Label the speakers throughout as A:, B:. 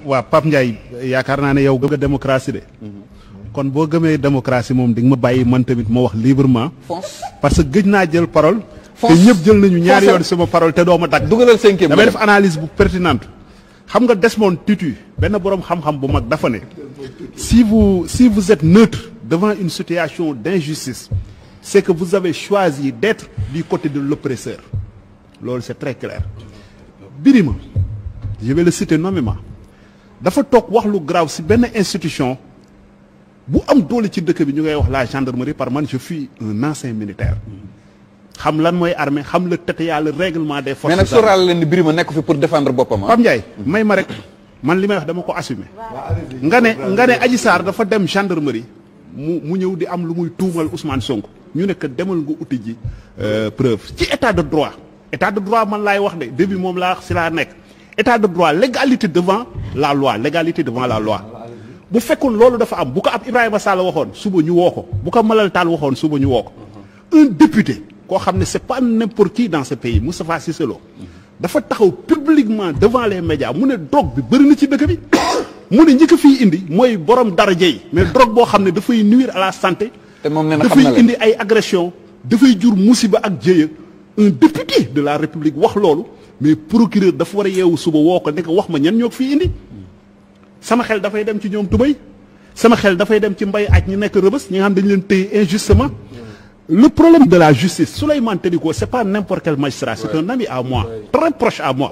A: waa Pape Ndiaye yaakaar naa ne yow gëm nga démocratie de. kon boo gëmee démocratie moom di nga ma bàyyi man tamit ma wax librement. parce que gëj naa jël parole. te ñëpp jël nañu ñaari yoon sama parole te doo ma dagg.
B: dugalal cinquième
A: damay def analyse bu pertinente. xam nga Desmond Tutu benn boroom xam-xam bu mag dafa ne. si vous êtes neutre devant une situation d'injustice c'est que vous avez choisi d'être du côté de l'oppresseur. loolu c'est très clair. Birima je vais le citer nommément dafa toog wax lu grave ci benn institution bu am doole ci dëkk bi ñu ngay wax la gendarmerie par man je suis un ancien militaire. xam lan mooy armée xam la TTA le règlement des forces.
B: mais nag sóoraale leen ni Birima nekk fi pour défendre boppam.
A: Pape Ndiaye may ma rek man li may wax dama ko assumer. nga ne Adji Sarr dafa dem gendarmerie mu ñëw di am lu muy tuumal Ousmane Sonko ñu ne que demal nga uti ji preuve ci état de droit. état de droit man laay wax de début moom laa wax si laa nekk état de droit légalité devant la loi légalité devant la loi bu fekkoon loolu dafa am bu ko ab Ibrahima Sall waxoon suba ñu woo ko bu ko Malal Tall waxoon suba ñu woo ko un député koo xam ne c'est pas n'importe qui dans ce pays Moustapha Cissé Lo dafa taxaw publiquement devant les médias mu ne drogue bi bëri na ci dëkk bi mu ne ñi ko fiy indi mooy borom daraja yi mais drogue boo xam ne dafay nuire à la santé
B: te moom nee na xam na
A: dafay indi ay agression dafay jur musiba ak jéeya un député de la république wax loolu mais procureur dafa war a yeewu suba woo ko nekk wax ma ñan ñoo ko fii indi sama xel dafay dem ci ñoom Tubay sama xel dafay dem ci mbay aj ñi nekk Rëbës ñi nga xam dañu leen téye injustement le problème de la justice Souleymane Téliko c'est pas n'importe quel magistrat c'est un ami à moi très proche à moi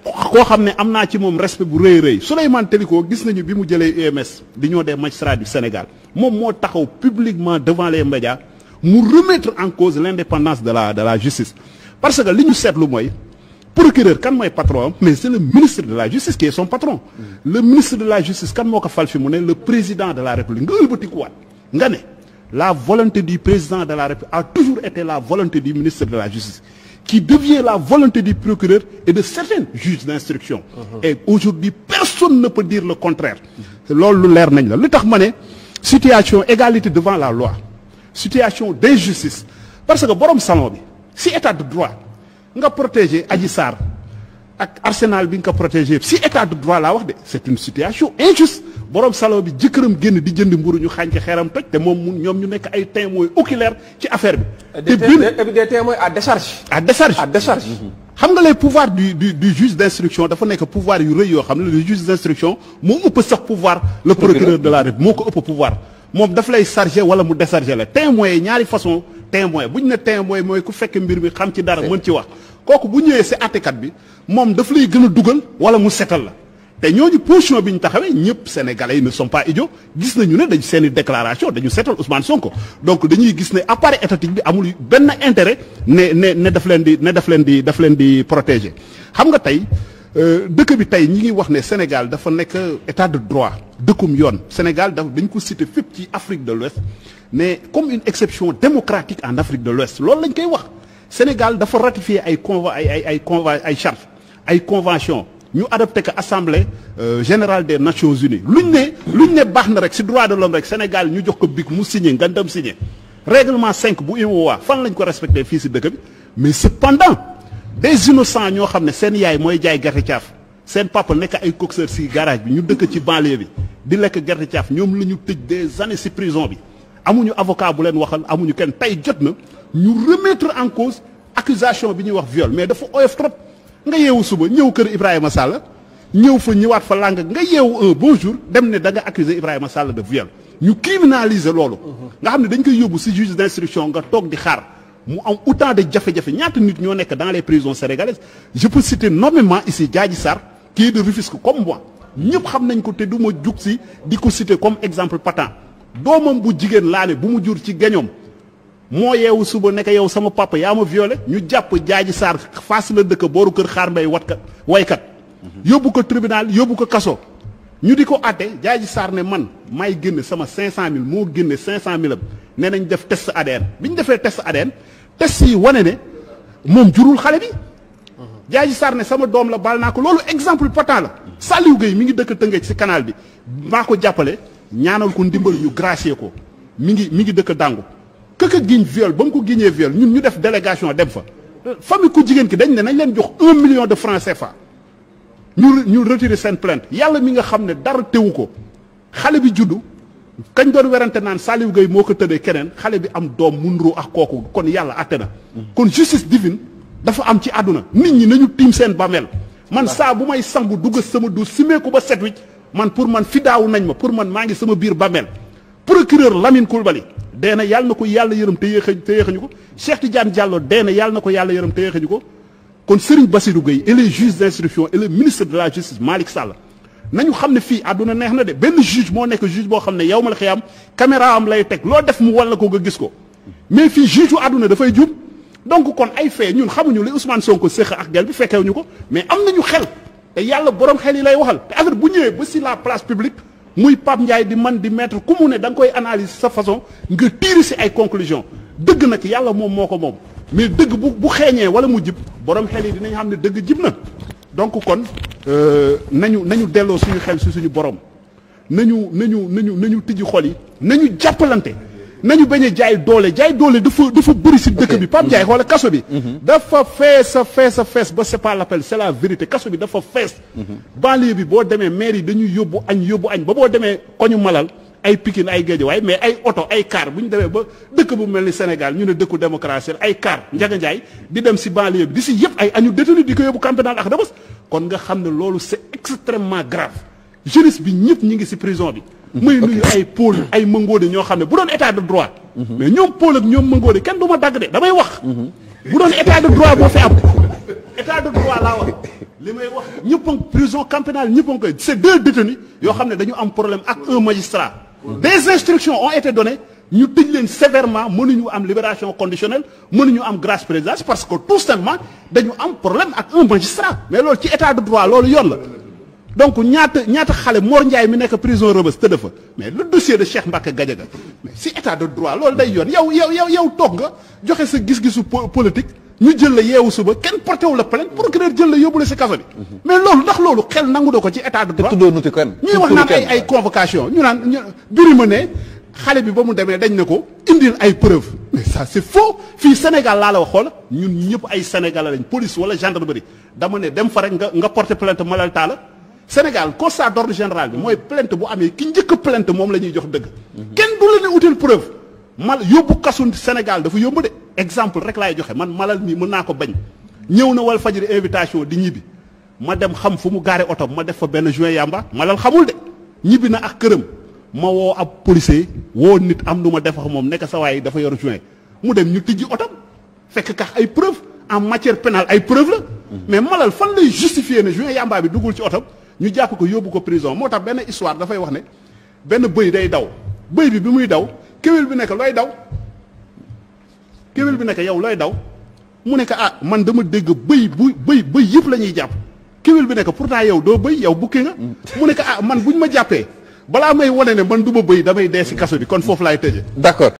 A: koo xam ne am naa ci moom respect bu rëy rëy Souleymane Téliko gis nañu bi mu jëlee UMS d'Union des magistrats du Sénégal moom moo taxaw publiquement devant les médias mu remettre en cause l'indépendance de la justice parce que li ñu seetlu mooy procureur kan mooy patron mais c'est le ministre de la justice qui est son patron le ministre de la justice kan moo ko fal fi mu ne le président de la république nga ëlbatikuwaat nga ne la volonté du président de la république a toujours été la volonté du ministre de la justice qui devient la volonté du procureur et de certains juges d'instruction et aujourd'hui personne ne peut dire le contraire loolu lu leer nañ la li tax ma ne situation égalité devant la loi situation d'injustice parce que borom salon bi si état de droit nga protéger Adji Sarr ak arsenal bi nga ko protéger si état de droit laa wax de c'est une situation injuste borom salon bi jëkkëram génn di jënd mburu ñu xànc xeeram toj te moom ñoom ñu nekk ay témoins oculaires ci affaire bi.
B: des témoins à décharge.
A: à décharge xam nga les pouvoirs du juge d'instruction dafa nekk pouvoir yu rëy yoo xam ne le juge d'instruction moo ëpp sax pouvoir le procureur de la République moo ko ëpp pouvoir moom daf lay charger wala mu décharger la témoins yi ñaari façon témoin bu ñu ne témoin mooy ku fekk mbir mi xam ci dara mën ci wax kooku bu ñëwee si àttekat bi moom daf lay gën a dugal wala mu setal la te ñooñu position bi ñu taxawee ñëpp sénégalais yi ne sont pas idiots gis nañu ne dañ seen i déclaration dañu setal Ousmane Sonko donc dañuy gis ne appareil étatique bi amul benn intérêt ne daf leen di protéger xam nga tey dëkk bi tey ñi ngi wax ne Sénégal dafa nekk état de droit dëkkum yoon Sénégal dañ ko cité fépp ci Afrique de l'Ouest mais comme une exception démocratique en Afrique de l'Ouest loolu lañ koy wax Sénégal dafa ratifier ay charte ay convention ñu adopté que assemblée générale des Nations Unies luñ ne baax na rek ci droit de l'homme rek Sénégal ñu jox ko bic mu signé nga dem signé règlement 5 bu UMOA fan lañ ko respecté fii ci dëkk bi mais cependant des innocents ñoo xam ne seen yaay mooy jaay gerte caaf seen papa nekk ay coxeur ci garage bi ñu dëkk ci banlieue bi di lekk gerte caaf ñoom la ñu tëj des années ci prison bi amuñu avocat bu leen waxal amuñu kenn tey jot na ñu remettre en cause accusation bi ñuy wax viol mais dafa oyof trop nga yeewu suba ñëw kër Ibrahima Sall ñëw fa ñëwaat fa làng nga yeewu un bon jour dem ne da nga accuser Ibrahima Sall de viol ñu criminaliser loolu nga xam ne dañ koy yóbbu ci juge d'instruction nga toog di xaar mu am autant de jafe-jafe ñaata nit ñoo nekk dans les prisons sénégalaises je peux citer nommément ici Diadji Sarr qui est de Rufisque comme moi ñëpp xam nañ ko te du ma jug ci di ko citer comme exemple patent doomam bu jigéen laa ne bu mu jur ci gañoom moo yeewu suba nekk yow sama papa yaa ma violé ñu jàpp Diadji Sarr faas la dëkk booru kër xaar mbay waykat yóbbu ko tribunal yóbbu ko kaso ñu di ko àtte Diadji Sarr ne man may génne sama 500000 moo génne 500000 am nee nañ def test ADN bi ñu defee test ADN test yi wane ne moom jurul xale bi Diadji Sarr ne sama doom la baal naa ko loolu exemple patent la Saliou Gueye mi ngi dëkk Tëngéej ci canal bi maa ko jàppale ñaanal ko ndimbal ñu gracier ko mi ngi dëkk Dangu këka giñ viol ba mu ko giñee viol ñun ñu def délégation dem fa famille ku jigéen ki dañ ne nañ leen jox 1 million de francs CFA ñu retirer seen plainte yàlla mi nga xam ne dara tewu ko xale bi juddu kañ doon werante naan Saliou Gueye moo ko tëddee keneen xale bi am doom munroo ak kooku kon yàlla àtte na kon justice divine dafa am ci àdduna nit ñi nañu tiim seen bàmmeel man saa bu may sangu dugg sama du simeeku ba set wicc man pour man fidaawu nañ ma pour man maa ngi sama biir bàmmeel procureur Lamine Coulibaly dee na yàlla na ko yàlla yërëm te yéexañu ko Cheikh Tidiane Diallo dee na yàlla na ko yàlla yërëm te yéexañu ko kon Serigne Bassirou Gueye et les juges d'instruction et le ministre de la justice Malick Sall nañu xam ne fii àdduna neex na de benn juge moo nekk juge boo xam ne yow ma la xiyam caméra am lay teg loo def mu walla ko nga gis ko mais fii juge u àdduna dafay jub donc kon ay fee ñun xamuñu li Ousmane Sonko séq ak gel bi fekkewuñu ko mais am nañu xel te yàlla borom xel yi lay waxal te affaire bu ñëwee ba si la place publique muy Pape Ndiaye di man di mettre ku mu ne da nga koy analyser sa façon nga tirer si ay conclusion dëgg nag yàlla moom moo ko moom mais dëgg bu xeeñee wala mu jib borom xel yi dinañ xam ne dëgg jib na donc kon nañu delloo suñu xel si suñu borom nañu tijji xol yi nañu jàppalante nañu bañ a jaay doole dafa bëri si dëkk bi Pape Ndiaye xoola kaso bi dafa fees ba c'est pas l'appel c'est la vérité kaso bi dafa fees banlieue bi boo demee maire yi dañuy yóbbu añ ba boo demee koñu Malal ay Pikine ay Guédiawaye mais ay oto ay car bu ñu demee ba dëkk bu mel ni Sénégal ñu ne dëkku démocratie ay car Ndiaga Ndiaye di dem si banlieue bi di si yëpp ay añu détenu di ko yóbbu camp pénal ak Rebeuss kon nga xam ne loolu c'est extrêmement grave jeunesse bi ñëpp ñi ngi si prison bi muy nuyu ay Paul ay Mangode ñoo xam ne bu doon état de droit mais ñoom Paul ak ñoom Mangode kenn du ma dagg de damay wax bu doon état de droit moo fi am état de droit laa wax li may wax ñëpp a prison camp pénal ñëpp a koy c'est 2 détenus yoo xam ne dañu am problème ak un magistrat des instructions ont été données ñu tëj leen sévèrement mënuñu am libération conditionnelle mënuñu am grâce présidence parce que tout simplement dañu am problème ak un magistrat mais loolu ci état de droit loolu yoon la donc ñaata xale Mor Ndiaye mi nekk prison Rebeuss tëdd fa mais le dossier de Cheikh Mbacké Gadiaga mais si état de droit loolu day yoon yow toog nga joxe sa gis-gisu politique ñu jël la yeewu suba kenn porté wu la plainte procureur jël la yóbbu la si kaso bi mais loolu ndax loolu xel nangu do ko ci état de droit ñuy wax naan ay convocation ñu naan Birima ne xale bi ba mu demee dañ ne ko indil ay preuves mais ça c'est faux fii Sénégal laa la wax xool ñun ñëpp ay sénégalais lañ police wala gendarmerie dama ne dem fa rek nga porté plainte Malal Talla Sénégal constat d'ordre général bi mooy plainte bu amee ki njëkk plainte moom la ñuy jox dëgg kenn du la ne utal preuve yóbbu kasu Sénégal dafa yomb de exemple rek laay joxe man Malal mii mën naa ko bañ ñëw na wal fajiri invitation di ñibbi ma dem xam fu mu gaare oto ma def fa benn juin yamba Malal xamul de ñibbi na ak këram ma woo ab policier woo nit am lu ma def ak moom nekk sa waay dafa yor juin mu dem ñu tijji otom fekk kax ay preuve en matière pénale ay preuve la mais Malal fan lay justifier ne juin yamba bi duggul ci otom ñu jàpp ko yóbbu ko prison moo tax benn histoire dafay wax ne benn bëy day daw bëy bi muy daw kéwél bi nekk looy daw kéwél bi nekk yow looy daw mu nekk man dama dégg bëy yëpp la ñuy jàpp kéwél bi nekk pourtant yow doo bëy yow bukki nga mu nekk man buñ ma jàppee balaa may wane ne man du ma bëy damay dee si kaso bi kon foofu laay tëje
B: d'accord